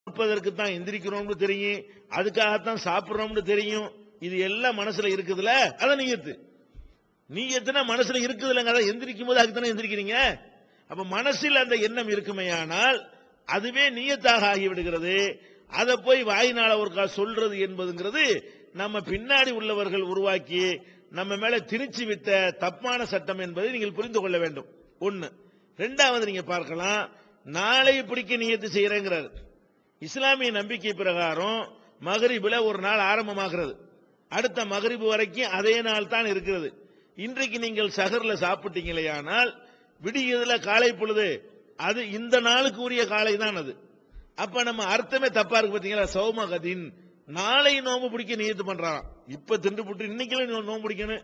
சாப்பிடுவதற்கு தான் எந்திரிக்கிறோம்னு தெரியும், அதுக்காகத்தான் சாப்பிடுறோம்னு தெரியும். இது எல்லாம் மனசுல இருக்குதுல, அதான் நீயத்து. நீயத்துனா மனசுல இருக்குதுலங்க, அதான் எந்திரிக்கும் போது அதுக்கு தானே எந்திரிக்கிறீங்க. அப்ப மனசில் அந்த எண்ணம் இருக்குமேயானால் அதுவே நீயத்தாக ஆகிவிடுகிறது. அதை போய் வாயினால ஒரு சொல்றது என்பதுங்கிறது நம்ம பின்னாடி உள்ளவர்கள் உருவாக்கி நம்ம மேல திணிச்சு விட்ட தப்பான சட்டம் என்பதை நீங்கள் புரிந்து கொள்ள வேண்டும். ஒன்னு. ரெண்டாவது, நீங்க பார்க்கலாம், நாளை பிடிக்க நியத்து செய்யறேங்கிறார். இஸ்லாமிய நம்பிக்கை பிரகாரம் மகரிபுல ஒரு நாள் ஆரம்பமாகிறது, அடுத்த மகரிபு வரைக்கும் அதே நாள் தான் இருக்கிறது. இன்றைக்கு நீங்கள் சஹர்ல சாப்பிட்டீங்களேயானால் விடியதுல காலை பொழுது அது இந்த நாளுக்கு உரிய காலை தான் அது. அப்ப நம்ம அர்த்தமே தப்பா இருக்கு. பாத்தீங்களா, சௌமகதின் நாளை நோம்பு பிடிக்க நியத்து பண்றான். இப்ப திண்டு போட்டு இன்னைக்கு நோம்பு பிடிக்கணும்,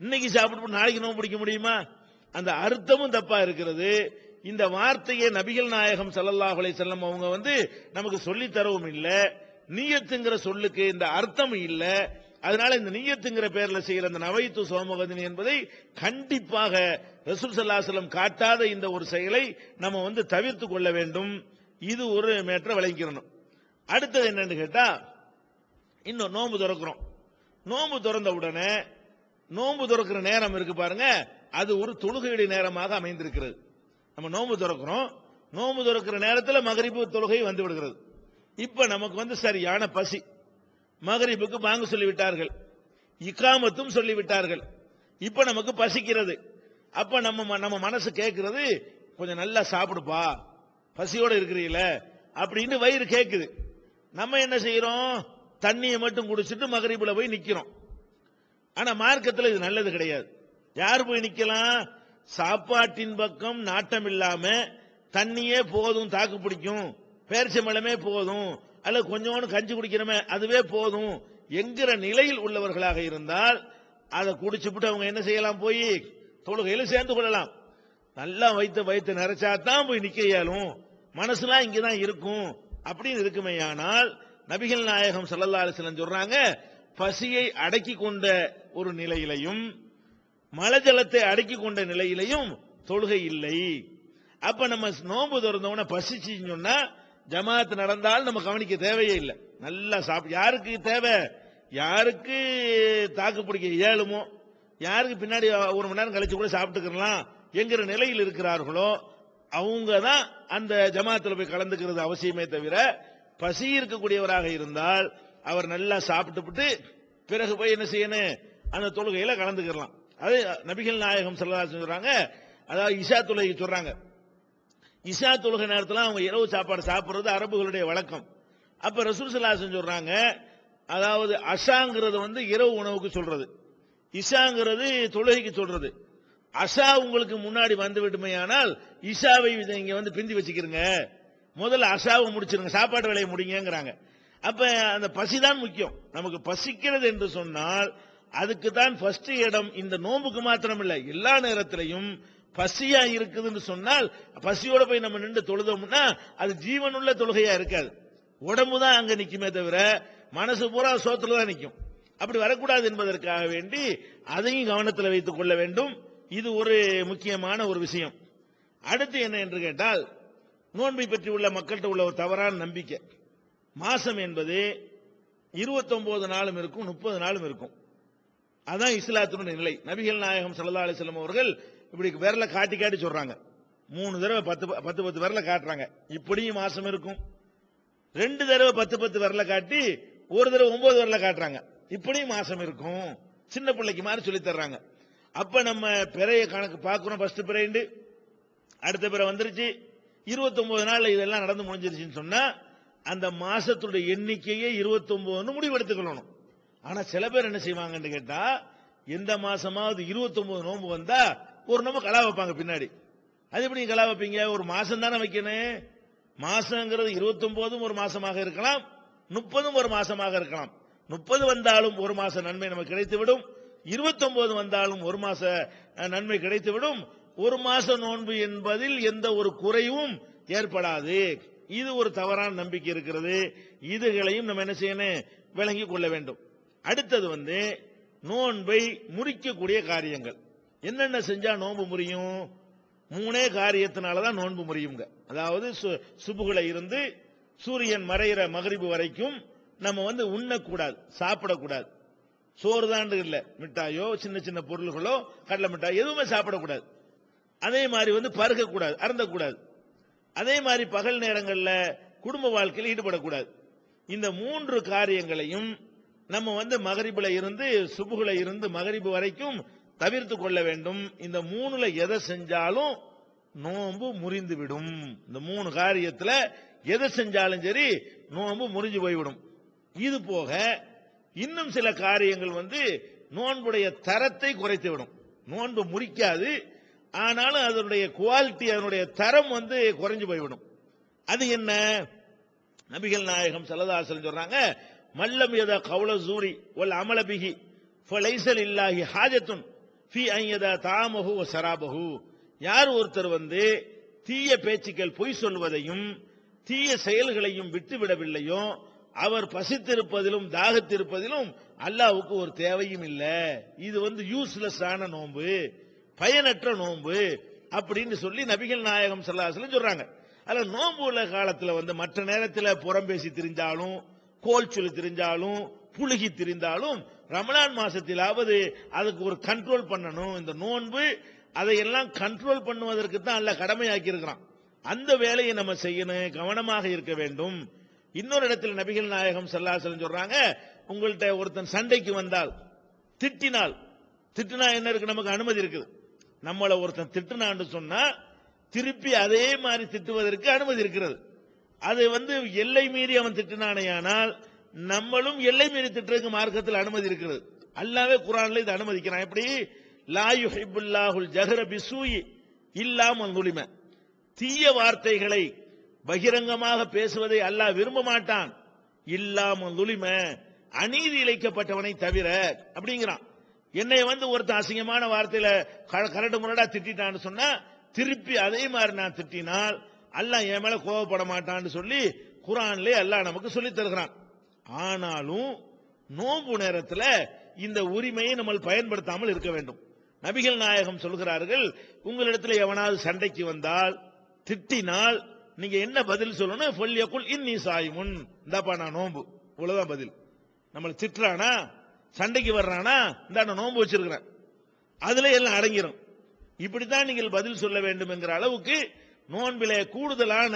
இன்னைக்கு சாப்பிட்டு நாளைக்கு நோம்பு பிடிக்க முடியுமா? அந்த அர்த்தமும் தப்பா இருக்கிறது. இந்த வார்த்தையை நபிகள் நாயகம் ஸல்லல்லாஹு அலைஹி வஸல்லம் அவங்க நமக்கு சொல்லி தரவும் இல்ல. நியத்துங்கிற சொல்லுக்கு இந்த அர்த்தம் இல்ல. அதனால இந்த நியத்துங்கிற பேர்ல செய்யற அந்த நவைத்து சோமகதின் என்பதை கண்டிப்பாக ரசூல் ஸல்லல்லாஹு அலைஹி வஸல்லம் காட்டாத இந்த ஒரு செயலை நம்ம தவிர்த்து கொள்ள வேண்டும். இது ஒரு மேட்டரை விளங்கிக்கணும். அடுத்தது என்னன்னு கேட்டா, இன்னும் நோம்பு திறக்கிறோம். நோம்பு திறந்த உடனே நோம்பு திறக்கிற நேரம் இருக்கு பாருங்க, அது ஒரு தொழுகையுடைய நேரமாக அமைந்திருக்கிறது. நம்ம நோம்பு திறக்கிறோம், நோம்பு திறக்கிற நேரத்தில் மகரிபு தொழுகை வந்து விடுகிறது. இப்ப நமக்கு சரியான பசி, மகரிபுக்கு பாங்கு சொல்லிவிட்டார்கள், இகாமத்தும் சொல்லிவிட்டார்கள். இப்ப நமக்கு பசிக்கிறது. அப்ப நம்ம மனசு கேட்கிறது, கொஞ்சம் நல்லா சாப்பிடுப்பா, பசியோட இருக்கிறீங்கள அப்படின்னு வயிறு கேட்குது. நம்ம என்ன செய்யறோம், தண்ணியை மட்டும் குடிச்சிட்டு மகரிபுல போய் நிக்கிறோம். ஆனா மார்க்கத்தில் இது நல்லது கிடையாது. யார் போய் நிக்கலாம்? சாப்பாட்டின் பக்கம் நாட்டம் இல்லாம தண்ணியே போதும், தாக்கு பிடிக்கும், பேரிச்சம்பழமே போதும், அல்ல கொஞ்சோண்டு கஞ்சி குடிக்கிறமே அதுவே போதும் என்கிற நிலையில் உள்ளவர்களாக இருந்தால் அதை குடிச்சுட்டு அவங்க என்ன செய்யலாம், போய் தொழுகையில சேர்ந்து கொள்ளலாம். நல்லா வைத்து நிறைச்சாதான் போய் நிக்க இயலும், மனசுலாம் இங்கதான் இருக்கும் அப்படின்னு இருக்குமேயானால் நபிகள் நாயகம் ஸல்லல்லாஹு அலைஹி வஸல்லம் சொல்றாங்க, பசியை அடக்கி கொண்ட ஒரு நிலையிலையும் மலஜலத்தை அடக்கி கொண்ட நிலையிலையும் தொழுகை இல்லை. அப்ப நம்ம நோன்பு திறந்தவன பசிச்சுன்னு சொன்னா ஜமாத் நடந்தால் நம்ம கவனிக்க தேவையே இல்லை. நல்லா யாருக்கு தேவை, யாருக்கு தாக்கு பிடிக்க இயலுமோ, யாருக்கு பின்னாடி ஒரு மணி நேரம் கழிச்சு கூட சாப்பிட்டுக்கலாம் என்கிற நிலையில் இருக்கிறார்களோ அவங்க தான் அந்த ஜமாத்தில் போய் கலந்துக்கிறது அவசியமே தவிர, பசி இருக்கக்கூடியவராக இருந்தால் அவர் நல்லா சாப்பிட்டு பிறகு போய் என்ன செய்யணும், அந்த தொழுகையில கலந்துக்கலாம். அது நபிகள் நாயகம் ஸல்லல்லாஹு அலைஹி வஸல்லம் சொல்றாங்க. அதாவது இஷா தொழுகை சொல்றாங்க, இஷா தொழுகை நேரத்தில் அவங்க இரவு சாப்பாடு சாப்பிடுறது அரபுகளுடைய வழக்கம். அப்ப ரசூல் ஸல்லல்லாஹு அலைஹி வஸல்லம் சொல்றாங்க, அதாவது அஷாங்கிறது இரவு உணவுக்கு சொல்றது, இஷாங்கிறது தொழுகைக்கு சொல்றது. அஷா உங்களுக்கு முன்னாடி வந்து விடுமையானால் இஷாவை இங்க பிந்தி வச்சுக்கிறங்க, முதல்ல அஷாவை முடிச்சிருங்க, சாப்பாட்டு வேலையை முடிங்கிறாங்க. அப்ப அந்த பசிதான் முக்கியம். நமக்கு பசிக்கிறது என்று சொன்னால் அதுக்கு தான் ஃபர்ஸ்ட் இடம். இந்த நோம்புக்கு மாத்திரம் இல்ல, எல்லா நேரத்திலையும் பசியா இருக்குதுன்னு சொன்னால் பசியோட போய் நம்ம நின்று தொழுதோம்னா அது ஜீவனுள்ள தொழுகையா இருக்காது. உடம்பு தான் அங்க நிக்குமே தவிர மனசு பூரா சோத்துல தான் நிக்கும். அப்படி வரக்கூடாது என்பதற்காக வேண்டி அதையும் கவனத்தில் வைத்துக் கொள்ள வேண்டும். இது ஒரு முக்கியமான ஒரு விஷயம். அடுத்து என்ன என்று கேட்டால், நோன்பை பற்றி உள்ள மக்கள்கிட்ட உள்ள ஒரு தவறான நம்பிக்கை. மாசம் என்பது 29 நாளும் இருக்கும், 30 நாளும் இருக்கும். அதான் இஸ்லாத்தினுடைய நிலை. நபிகள் நாயகம் ஸல்லல்லாஹு அலைஹி வஸல்லம் அவர்கள் இப்படி விரல காட்டி காட்டி சொல்றாங்க, 3 தடவை 10 விரல காட்டுறாங்க, இப்படியும் மாசம் இருக்கும். 2 தடவை 10 விரல காட்டி ஒரு தடவை 9 விரல காட்டுறாங்க, இப்படியும் மாசம் இருக்கும். சின்ன பிள்ளைக்கு மாதிரி சொல்லி தர்றாங்க. அப்ப நம்ம பிறைய கணக்கு பார்க்கிறோம், ஃபர்ஸ்ட் பிறைண்டு அடுத்த பிறை வந்துருச்சு, 29 நாள்ல இதெல்லாம் நடந்து முடிஞ்சிருச்சுன்னு சொன்னா அந்த மாசத்துடைய எண்ணிக்கையே 29 முடிவெடுத்துக்கணும். ஆனா சில பேர் என்ன செய்வாங்கன்னு கேட்டா, எந்த மாசமாவது 29 நோன்பு வந்தா ஒரு நோம்பு கலா வைப்பாங்க பின்னாடி. அது எப்படி கலா வைப்பீங்க, ஒரு மாசம் தானே வைக்கணும். மாசங்கிறது 29 ஒரு மாசமாக இருக்கலாம், 30 ஒரு மாசமாக இருக்கலாம். 30 வந்தாலும் ஒரு மாச நன்மை நமக்கு கிடைத்துவிடும், 29 வந்தாலும் ஒரு மாச நன்மை கிடைத்துவிடும். ஒரு மாச நோன்பு என்பதில் எந்த ஒரு குறைவும் ஏற்படாது. இது ஒரு தவறான நம்பிக்கை இருக்கிறது. இதுகளையும் நம்ம என்ன செய்யணும், விளங்கி கொள்ள வேண்டும். அடுத்தது நோன்பை முறிக்கக்கூடிய காரியங்கள் என்னென்ன செஞ்சா நோன்பு முறியும்? 3 காரியத்தினாலதான் நோன்பு முறியுங்க. அதாவது சுபுகளை இருந்து சூரியன் மறைகிற மகரிபு வரைக்கும் நம்ம வந்து உண்ணக்கூடாது, சாப்பிடக்கூடாது. சோறு தான் இல்ல, மிட்டாயோ சின்ன சின்ன பொருள்களோ கடலை மிட்டாய் எதுவுமே சாப்பிடக்கூடாது. அதே மாதிரி வந்து பருகக்கூடாது, அருந்தக்கூடாது. அதே மாதிரி பகல் நேரங்களில் குடும்ப வாழ்க்கையில் ஈடுபடக்கூடாது. இந்த 3 காரியங்களையும் நம்ம வந்து மகரிபுல இருந்து சுபுகுல இருந்து மகரிபு வரைக்கும் தவிர்த்து கொள்ள வேண்டும். இந்த 3ல எதை செஞ்சாலும் நோன்பு முறிந்து விடும். இந்த 3 காரியத்துல எதை செஞ்சாலும் சரி நோன்பு முறிஞ்சு போய்விடும். இது போக இன்னும் சில காரியங்கள் வந்து நோன்புடைய தரத்தை குறைத்து விடும். நோன்பு முறிக்காது, ஆனாலும் அதனுடைய குவாலிட்டி, அதனுடைய தரம் வந்து குறைஞ்சு போய்விடும். அது என்ன? நபிகள் நாயகம் ஸல்லல்லாஹு அலைஹி வஸல்லம் சொல்றாங்க, மல்லம் யதா கௌல ஸூரி வல் அமல பிஹி ஃபலைஸ லில்லாஹி ஹாஜத்துன் ஃபீ அன் யதா தஆமஹு வ ஸராபஹு. யார் ஒருத்தர் வந்து தீய பேச்சுக்கள், பொய் சொல்வதையும் தீய செயல்களையும் விட்டுவிடவில்லையோ அவர் பசித்திருப்பதிலும் தாகத்திருப்பதிலும் அல்லாஹ்வுக்கு ஒரு தேவையும் இல்லை. இது வந்து யூஸ்லெஸ் ஆன நோன்பு, பயனற்ற நோன்பு அப்படின்னு சொல்லி நபிகள் நாயகம் ஸல்லல்லாஹு அலைஹி வஸல்லம் சொல்றாங்க. அதுல நோன்பு உள்ள காலத்துல வந்து மற்ற நேரத்தில் புறம் பேசி திரிஞ்சாலும், கோல் சொல்லி திரிஞ்சாலும், புழுகி திரிந்தாலும் ரமலான் மாசத்திலாவது அதுக்கு ஒரு கண்ட்ரோல் பண்ணணும். இந்த நோன்பு அதையெல்லாம் கண்ட்ரோல் பண்ணுவதற்கு தான் அல்லாஹ் கடமையாக்கி இருக்கிறான். அந்த வேலையை நம்ம செய்யணும், கவனமாக இருக்க வேண்டும். இன்னொரு இடத்துல நபிகள் நாயகம் ஸல்லல்லாஹு அலைஹி வஸல்லம் சொல்றாங்க, உங்கள்கிட்ட ஒருத்தன் சண்டைக்கு வந்தால் திட்டினா என்ன இருக்கு? நமக்கு அனுமதி இருக்குது. நம்மள ஒருத்தன் திட்டினான்னு சொன்னா திருப்பி அதே மாதிரி திட்டுவதற்கு அனுமதி இருக்கிறது. அது வந்து எல்லை மீறி அவன் திட்டினானேயானால் நம்மளும் எல்லை மீறி திட்டுறதுக்கு மார்க்கத்தில் அனுமதி இருக்கிறது. அல்லாஹ்வே குர்ஆன்ல இது அனுமதிக்கிறான். எப்படி? லா யுஹிப்புல்லாஹுல் ஜஹர பிஸூஇ இல்லா மன் ஸுலிம. தீய வார்த்தைகளை பகிரங்கமாக பேசுவதை அல்லாஹ் விரும்ப மாட்டான். இல்லா மன் ஸுலிம, அநீதி இழைக்கப்பட்டவனை தவிர அப்படிங்கிறான். என்னை வந்து ஒருத்தன் அசிங்கமான வார்த்தையில கரடு முரடா திட்டான்னு சொன்னா திருப்பி அதே மாதிரி நான் திட்டினால் அல்லாஹ் என் மேல கோபப்பட மாட்டான்னு சொல்லி குர்ஆன்ல அல்லாஹ் நமக்கு சொல்லி தருகிறான். ஆனாலும் நோன்பு நேரத்தில் இந்த உரிமையை நம்ம பயன்படுத்தாமல் இருக்க வேண்டும். நபிகள் நாயகம் சொல்கிறார்கள், உங்களிடத்தில் எவனாவது சண்டைக்கு வந்தால் திட்டினால் நீங்க என்ன பதில் சொல்லணும்? ஃபல்யகுல் இன்னி சாயிமுன், இந்தாப்பா நான் நோன்பு, இவ்வளவுதான் பதில். நம்மளை திட்டுறானா, சண்டைக்கு வர்றானா, இந்த நான் நோன்பு வச்சிருக்கிறேன், அதுல எல்லாம் அடங்கிரும். இப்படித்தான் நீங்கள் பதில் சொல்ல வேண்டும் என்கிற அளவுக்கு நோன்பிலே கூடுதலான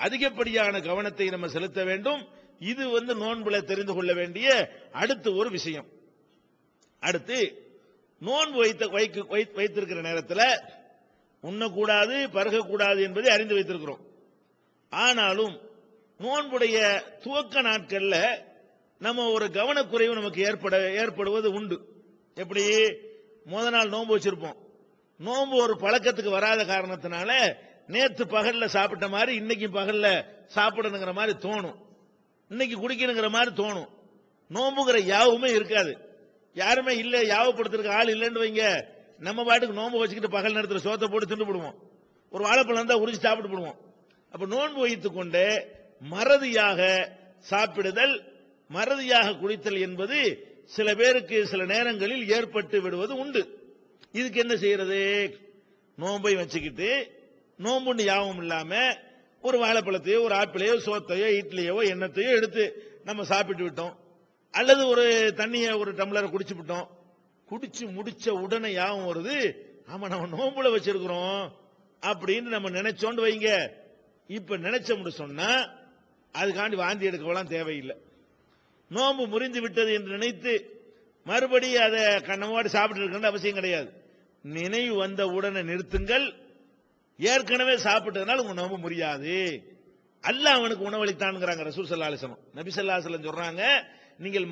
அதிகப்படியான கவனத்தை நம்ம செலுத்த வேண்டும். இது வந்து நோன்பில தெரிந்து கொள்ள வேண்டிய அடுத்த ஒரு விஷயம். அடுத்து நோன்பு வைத்திருக்கிற நேரத்தில் உண்ணக்கூடாது, பருகக்கூடாது என்பதை அறிந்து வைத்திருக்கிறோம். ஆனாலும் நோன்புடைய துவக்க நாட்கள்ல நம்ம ஒரு கவனக்குறைவு நமக்கு ஏற்படுவது உண்டு. எப்படி? முத நாள் நோன்பு வச்சிருப்போம். நோன்பு ஒரு பழக்கத்துக்கு வராத காரணத்தினால நேத்து பகல்ல சாப்பிட்ட மாதிரி இன்னைக்கு பகல்ல சாப்பிடணுங்கிற மாதிரி தோணும், இன்னைக்கு குடிக்கணுங்கிற மாதிரி தோணும். நோன்புங்கிற யாவுமே இருக்காது. யாருமே இல்ல, யாவப்படுத்துறதுக்கு ஆள் இல்லைன்னு வைங்க, நம்ம பாட்டுக்கு நோன்பு வச்சுக்கிட்டு பகல் நேரத்தில் சோத்தை போட்டு தின்னு போடுவோம். ஒரு வாழைப்பழம் தான் உரிச்சு சாப்பிட்டு போடுவோம். அப்ப நோன்பு வைத்துக் கொண்டு மறதியாக சாப்பிடுதல், மறதியாக குடித்தல் என்பது சில பேருக்கு சில நேரங்களில் ஏற்பட்டு விடுவது உண்டு. இதுக்கு என்ன செய்யறது? நோன்பை வச்சுக்கிட்டு நோம்புன்னு யாவும் இல்லாம ஒரு வாழைப்பழத்தையோ ஒரு ஆப்பிளையோ சோத்தையோ இட்லியோ எண்ணத்தையோ எடுத்து நம்ம சாப்பிட்டு விட்டோம், அல்லது ஒரு தண்ணியை ஒரு டம்ளரை குடிச்சு விட்டோம். குடிச்சு முடிச்ச உடனே யாவும் வருது, ஆமா நம்ம நோம்புல வச்சிருக்கிறோம் அப்படின்னு நம்ம நினைச்சோண்டு வைங்க. இப்ப நினைச்சோம்னு சொன்னா அதுக்காண்டி வாந்தி எடுக்கலாம் தேவையில்லை. நோம்பு முறிந்து விட்டது என்று நினைத்து மறுபடியும் அதை கண்ணமோடு சாப்பிட்டு இருக்க அவசியம் கிடையாது. நினைவு வந்த உடனே நிறுத்துங்கள். ஏற்கனவே சாப்பிட்டதுனால உங்க நோம்பு முறியாது. அல்லாஹ் அவனுக்கு உணவளித்தான்ங்கிறாங்க ரசூல் ஸல்லல்லாஹு அலைஹி வஸல்லம். நபி ஸல்லல்லாஹு அலைஹி வஸல்லம் சொல்றாங்க, நீங்கள்